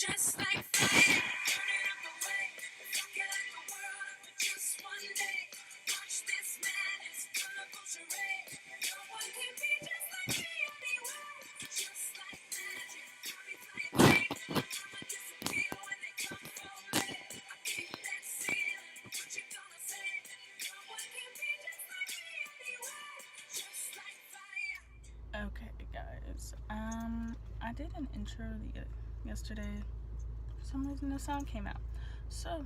Just like fire, burning up the way. Rock it like the world for just one day. Watch this madness, colorful charade. No one can be just like me anyway. Just like magic, I'll be flying free. I'ma disappear when they come for me. I keep that ceiling, what you gonna say? No one can be just like me anyway. Just like fire. Okay, guys. I did an intro yesterday. For some reason, the sound came out. So,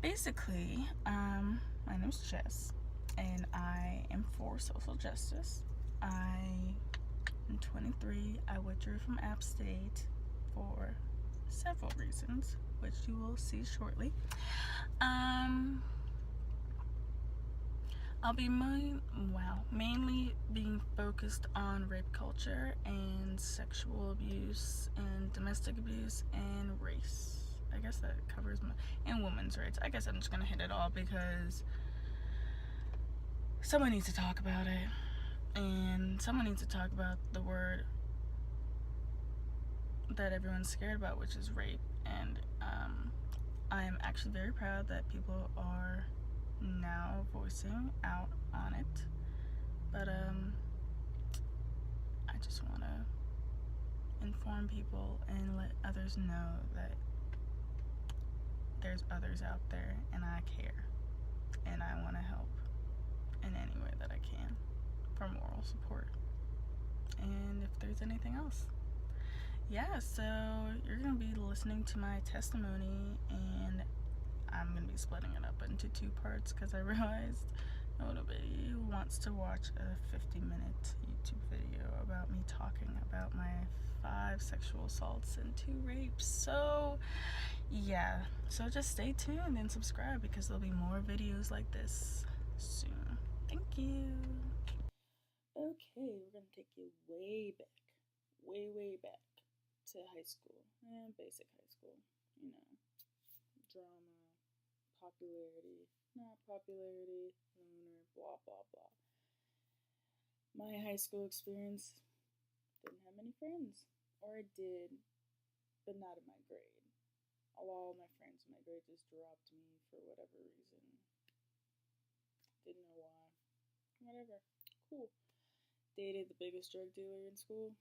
basically, my name's Jess, and I am for social justice. I am 23. I withdrew from App State for several reasons, which you will see shortly. I'll be mainly being focused on rape culture and sexual abuse and domestic abuse and race. I guess that covers and women's rights. I guess I'm just gonna hit it all because someone needs to talk about it, and someone needs to talk about the word that everyone's scared about, which is rape. And I am actually very proud that people are now voicing out on it, but I just want to inform people and let others know that there's others out there, and I care, and I want to help in any way that I can for moral support. And if there's anything else, yeah, so you're gonna be listening to my testimony, and I'm gonna be splitting it up into 2 parts because I realized nobody wants to watch a 50-minute YouTube video about me talking about my 5 sexual assaults and 2 rapes. So yeah, so just stay tuned and subscribe because there'll be more videos like this soon. Thank you. Okay, we're gonna take you way back to high school and basic high school, drama, popularity, not popularity, lunar, blah, blah, blah. My high school experience didn't have many friends. Or I did, but not in my grade. All my friends in my grade just dropped me for whatever reason. Didn't know why. Whatever. Cool. Dated the biggest drug dealer in school.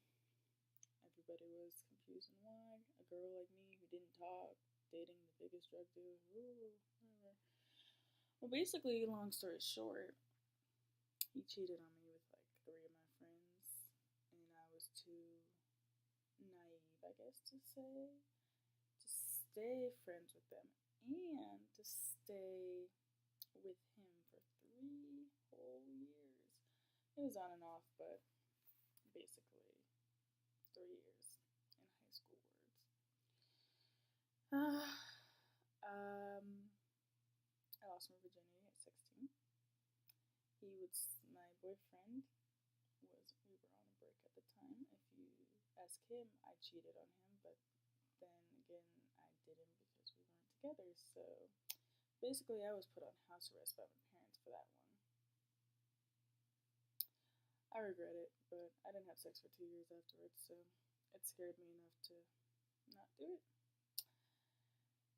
Everybody was confused on why. A girl like me who didn't talk, dating the biggest drug dealer. Ooh, whatever. Well, basically, long story short, he cheated on me with like 3 of my friends, and I was too naive, I guess, to stay friends with them and to stay with him for 3 whole years. It was on and off, but basically 3 years in high school words. I lost my virginity at 16. My boyfriend we were on a break at the time. If you ask him, I cheated on him, but then again, I didn't because we weren't together. So basically, I was put on house arrest by my parents for that one. I regret it, but I didn't have sex for 2 years afterwards, so it scared me enough to not do it.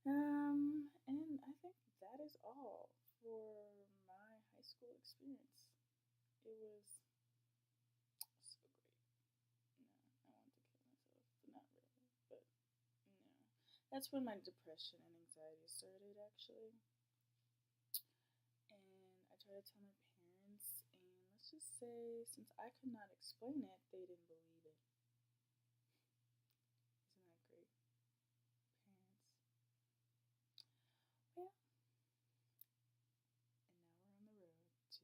And I think that is all for my high school experience. It was so great. No, I wanted to kill myself, but not really. But no, that's when my depression and anxiety started, actually. And I tried to tell my parents, and let's just say, since I could not explain it, they didn't believe it. Isn't that great? Parents. Yeah. And now we're on the road to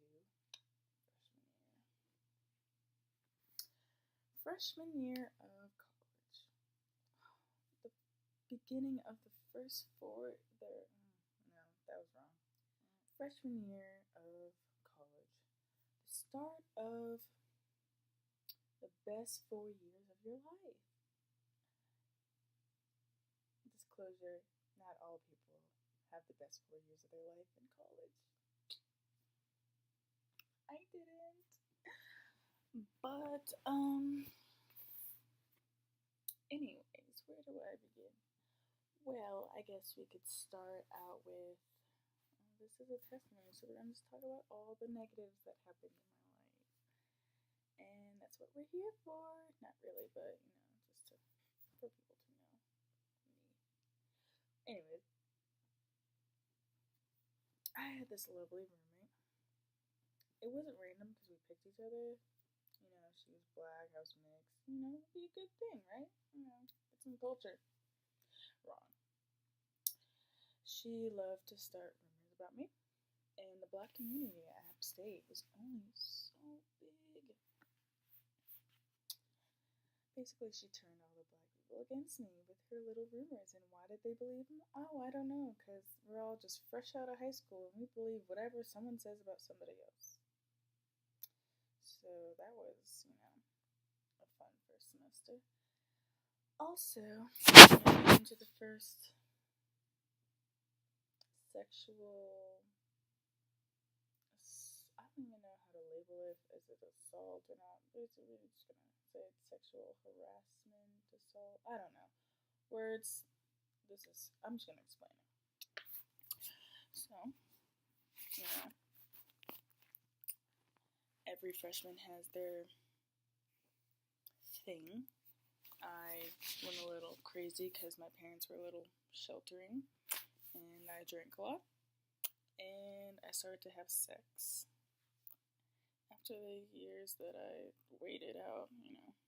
freshman year of college. The beginning of the first 4 there. No, that was wrong. Freshman year of college. The start of the best 4 years of your life. Disclosure, not all people have the best 4 years of their life in college. But, anyways, where do I begin? Well, I guess we could start out with this is a testimony, so we're going to just talk about all the negatives that happened in my life. And that's what we're here for. Not really, but, just for people to know me. Anyways, I had this lovely roommate. It wasn't random because we picked each other. She was black, I was mixed. It'd be a good thing, right? It's some culture. Wrong. She loved to start rumors about me. And the black community at App State was only so big. Basically, she turned all the black people against me with her little rumors. And why did they believe them? Oh, I don't know, because we're all just fresh out of high school and we believe whatever someone says about somebody else. So that was, a fun first semester. Also, into the first sexual, I don't even know how to label it. Is it assault or not? But it's really just gonna say it's sexual harassment, assault. I don't know. Words. I'm just gonna explain it. So, every freshman has their thing. I went a little crazy because my parents were a little sheltering, and I drank a lot, and I started to have sex. After the years that I waited out,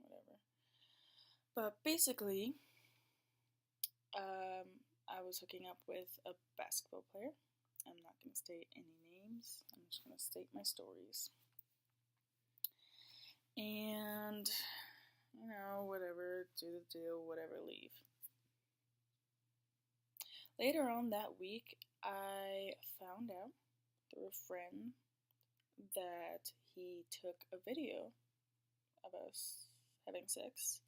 whatever. But basically, I was hooking up with a basketball player. I'm not going to state any names. I'm just going to state my stories. And, whatever, do the deal, whatever, leave. Later on that week, I found out through a friend that he took a video of us having sex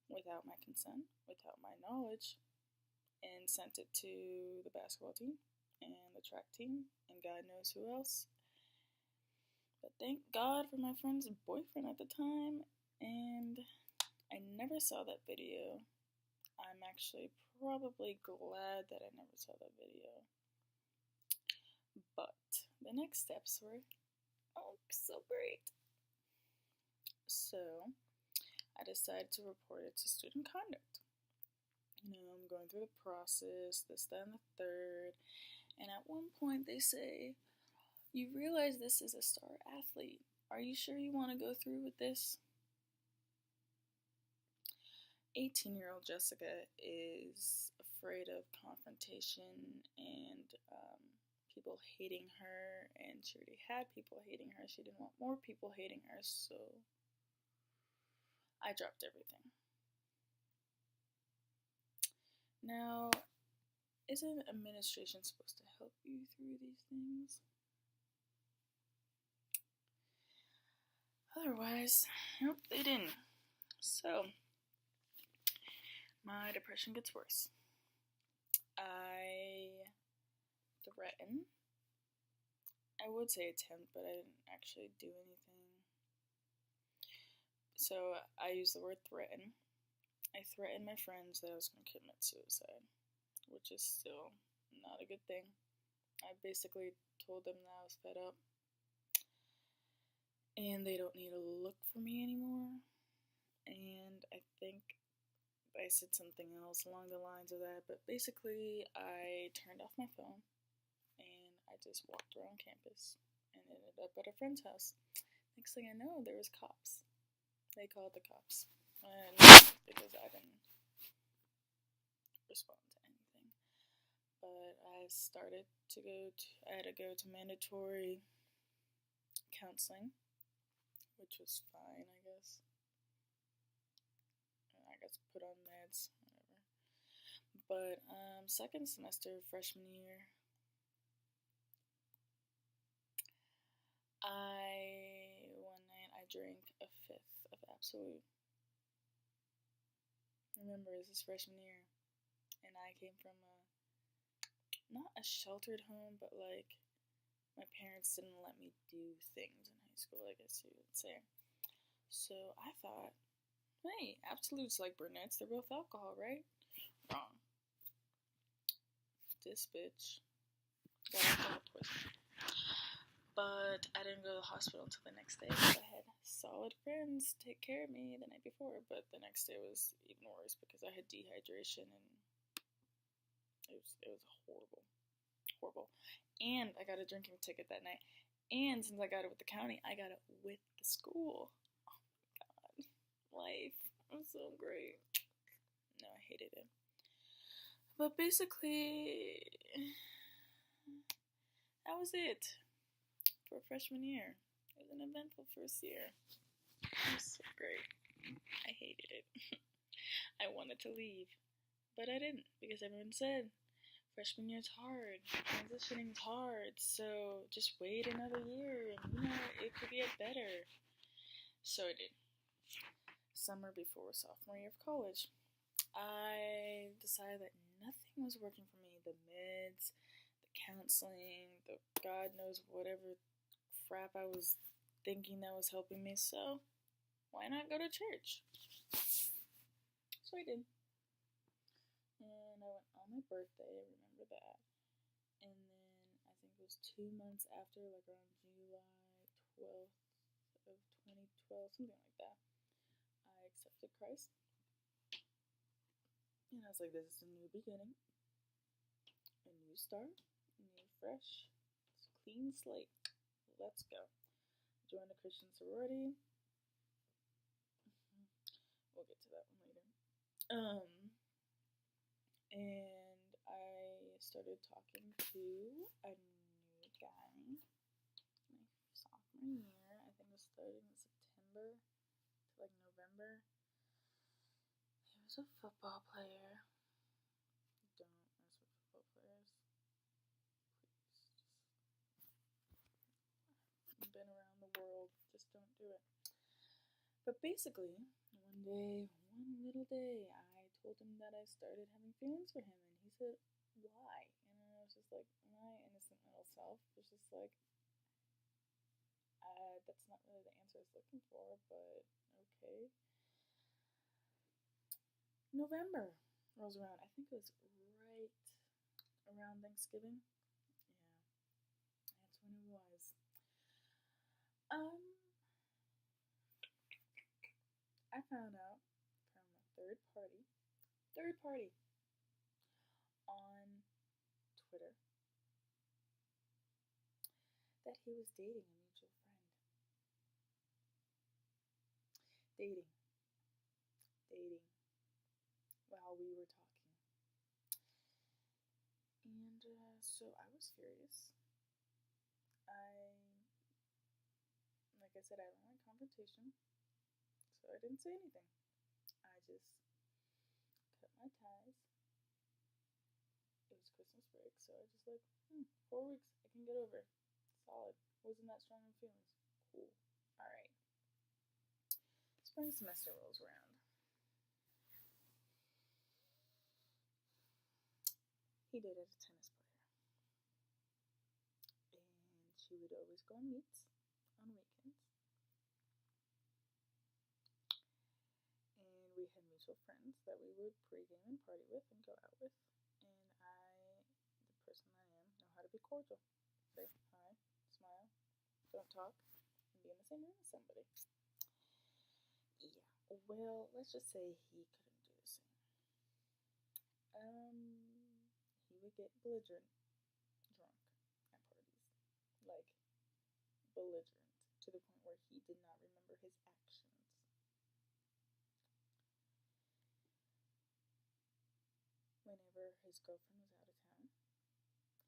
without my consent, without my knowledge, and sent it to the basketball team and the track team and God knows who else. But thank God for my friend's boyfriend at the time, and I never saw that video. I'm actually probably glad that I never saw that video. But the next steps were, so great. So, I decided to report it to student conduct. I'm going through the process, this, that, and the third, and at one point they say, you realize this is a star athlete. Are you sure you want to go through with this? 18-year-old Jessica is afraid of confrontation and people hating her, and she already had people hating her. She didn't want more people hating her, so I dropped everything. Now, isn't administration supposed to help you through these things? Otherwise, nope, they didn't. So, my depression gets worse. I threaten. I would say attempt, but I didn't actually do anything. So, I use the word threaten. I threatened my friends that I was going to commit suicide, which is still not a good thing. I basically told them that I was fed up and they don't need to look for me anymore. And I think I said something else along the lines of that, but basically I turned off my phone and I just walked around campus and ended up at a friend's house. Next thing I know, there was cops. They called the cops. Because I didn't respond to anything. But I started to I had to go to mandatory counseling, which was fine, I guess. I guess put on meds, whatever. But second semester, freshman year, one night I drank a fifth of Absolute. Remember, this is freshman year, and I came from not a sheltered home, but like my parents didn't let me do things in high school, I guess you would say. So I thought, hey, absolutes like brunettes, they're both alcohol, right? Wrong. This bitch got alcohol poisoning. But I didn't go to the hospital until the next day because I had solid friends take care of me the night before. But the next day was even worse because I had dehydration and it was horrible. And I got a drinking ticket that night. And since I got it with the county, I got it with the school. Oh my god, life was so great. No, I hated it. But basically, that was it for freshman year. It was an eventful first year. It was so great. I hated it. I wanted to leave, but I didn't because everyone said freshman year's hard, transitioning's hard, so just wait another year and it could get better. So I did. Summer before sophomore year of college, I decided that nothing was working for me. The meds, the counseling, the God knows whatever crap I was thinking that was helping me, so why not go to church? So I did. And I went on my birthday, I remember that. And then I think it was 2 months after, like around July 12th of 2012, something like that, I accepted Christ. And I was like, this is a new beginning, a new start, new fresh, clean slate. Let's go. Joined a Christian sorority. We'll get to that one later. And I started talking to a new guy my sophomore year. I think it was starting in September to like November. He was a football player. Don't mess with football players. Please. I've been around the world. Just don't do it. But basically, one little day, I told him that I started having feelings for him, and he said, why? And I was just like, my innocent little self was just like, that's not really the answer I was looking for, but okay. November rolls around. I think it was right around Thanksgiving. Yeah, that's when it was. I found out from a third party on Twitter that he was dating a mutual friend. Dating while we were talking. And so I was furious. Like I said, I don't like confrontation, so I didn't say anything. I just cut my ties. It was Christmas break, so I just like, 4 weeks, I can get over it. Solid. Wasn't that strong in feelings. Cool. Alright. Spring semester rolls around. He dated a tennis player. And she would always go on meets on weekends. And we had mutual friends that we would pregame and party with and go out with. And the person I am, know how to be cordial. Say hi, smile, don't talk, and be in the same room as somebody. Yeah, well, let's just say he couldn't do the same. He would get belligerent drunk at parties. Like, belligerent, to the point where he did not remember his actions. Whenever his girlfriend was out of town,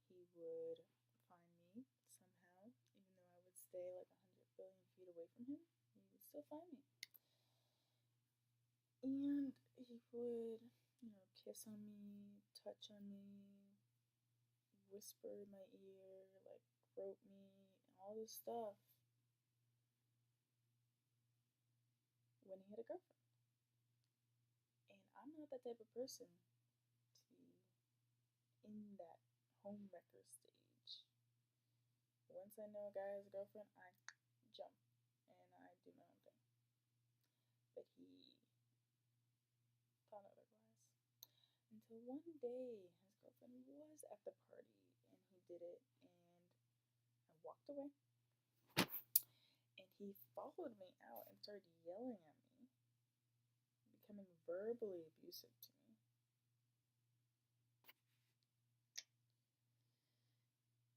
he would find me somehow, even though I would stay like 100 billion feet away from him, he would still find me. And he would, kiss on me, touch on me, whisper in my ear, like grope me, and all this stuff when he had a girlfriend. And I'm not that type of person to be in that homewrecker stage. When once I know a guy has a girlfriend, I jump and I do my own thing. But he thought otherwise. Until one day, his girlfriend was at the party and he did it, and I walked away. And he followed me out and started yelling at me, becoming verbally abusive to me.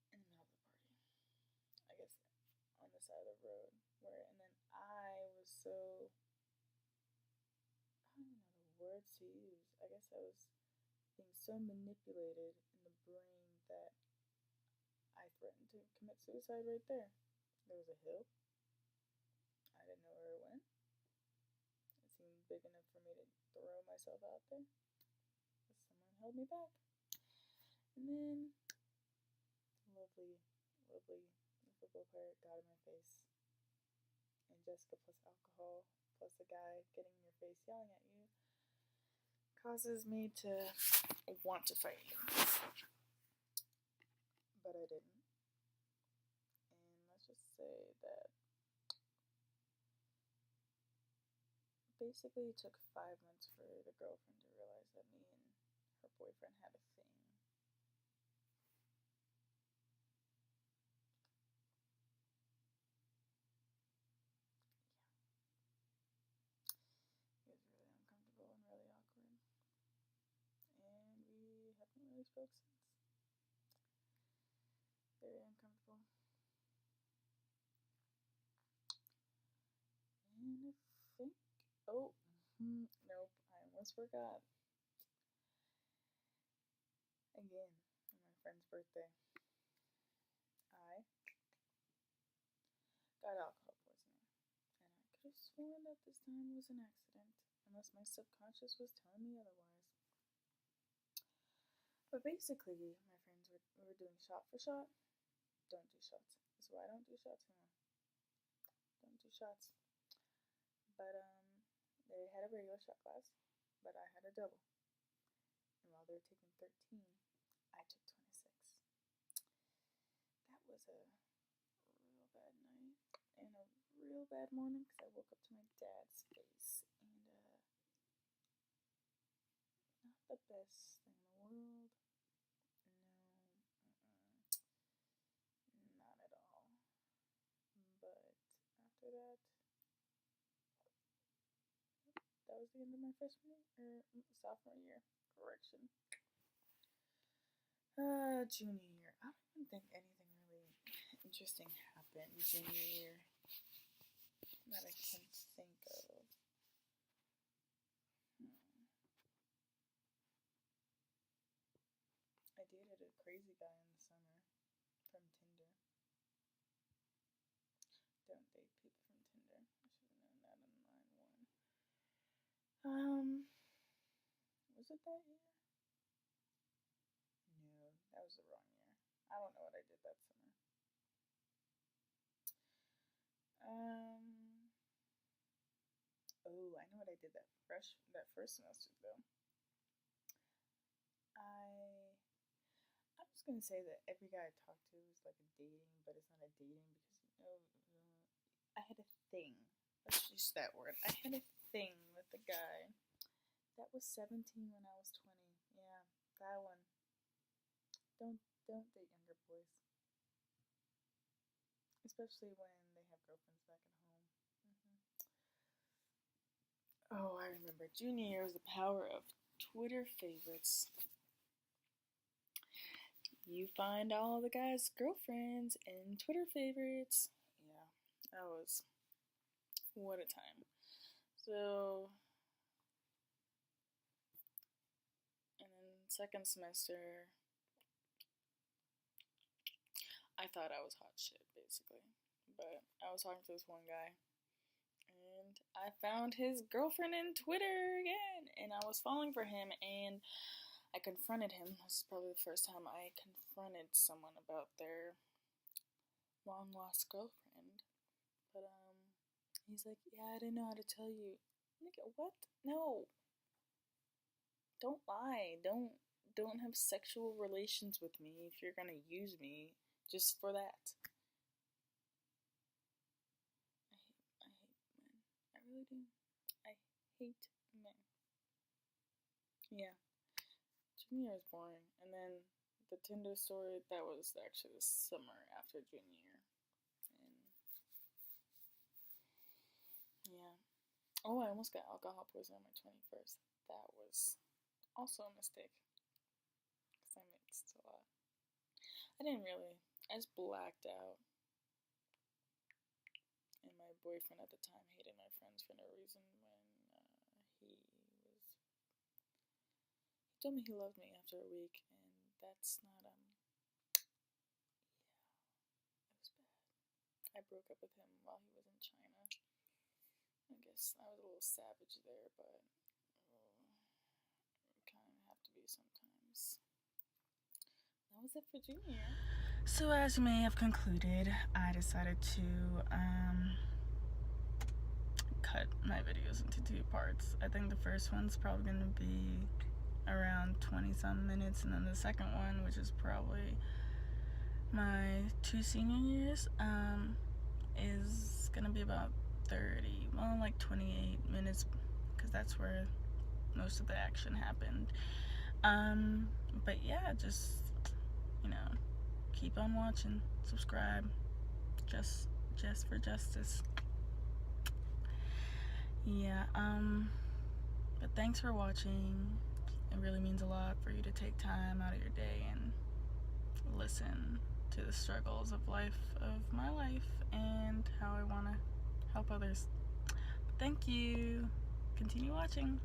In the middle of the party. I guess on the side of the road. And then I was so, I don't even know the words to use. I guess I was being so manipulated in the brain that I threatened to commit suicide right there. There was a hill. I didn't know where it went. It seemed big enough for me to throw myself out there. But someone held me back. And then lovely football player got in my face. And Jessica plus alcohol plus a guy getting in your face yelling at you causes me to want to fight you. But I didn't. And let's just say that basically it took 5 months for the girlfriend to realize that me and her boyfriend had a thing. It was really uncomfortable and really awkward. And we haven't really spoke since. Very uncomfortable. And I think, nope, I almost forgot. Again, on my friend's birthday, I got alcohol poisoning. And I could have sworn that this time was an accident, unless my subconscious was telling me otherwise. But basically, my friends were doing shot for shot. Don't do shots. That's why I don't do shots anymore. Don't do shots. But they had a regular shot glass, but I had a double. And while they were taking 13, I took 26. That was a real bad night and a real bad morning because I woke up to my dad's face, and not the best thing in the world. No, not at all. But after that, that was the end of my sophomore year. Correction. Junior year. I don't even think anything really interesting happened junior year that I can think of. I dated a crazy guy in the summer from Tinder. Don't date people from Tinder. I should have known that on line 1. Was it that year? No, that was the wrong year. I don't know what I did that summer. I know what I did that first semester though. I'm just gonna say that every guy I talked to was like a dating, but it's not a dating because I had a thing. Let's use that word. I had a thing with a guy that was 17 when I was 20. Yeah, that one. Don't date younger boys, especially when they have girlfriends back at home. Oh, I remember junior year was the power of Twitter favorites. You find all the guys' girlfriends in Twitter favorites. Yeah, that was what a time. So, and then second semester, I thought I was hot shit, basically. But I was talking to this one guy, and I found his girlfriend in Twitter again, and I was falling for him, and I confronted him. This is probably the first time I confronted someone about their long-lost girlfriend. But, he's like, yeah, I didn't know how to tell you. Nigga, what? No. Don't lie. Don't have sexual relations with me if you're gonna use me just for that. really do. I hate men. Yeah. Junior is boring. And then the Tinder story, that was actually the summer after junior. And yeah. Oh, I almost got alcohol poisoning on my 21st. That was also a mistake. Because I mixed a lot. I didn't really. I just blacked out. And my boyfriend at the time hated my friends for no reason when he told me he loved me after a week, and that's not, yeah, it was bad. I broke up with him while he was in China. I guess I was a little savage there, but you kind of have to be sometimes. That was it for junior. So as you may have concluded, I decided to cut my videos into 2 parts. I think the first one's probably going to be around 20 some minutes, and then the second one, which is probably my 2 senior years, is going to be about 28 minutes, because that's where most of the action happened. But yeah, just, keep on watching, subscribe, Jess4Justice. Yeah, but thanks for watching. It really means a lot for you to take time out of your day and listen to the struggles of my life, and how I want to help others. Thank you. Continue watching.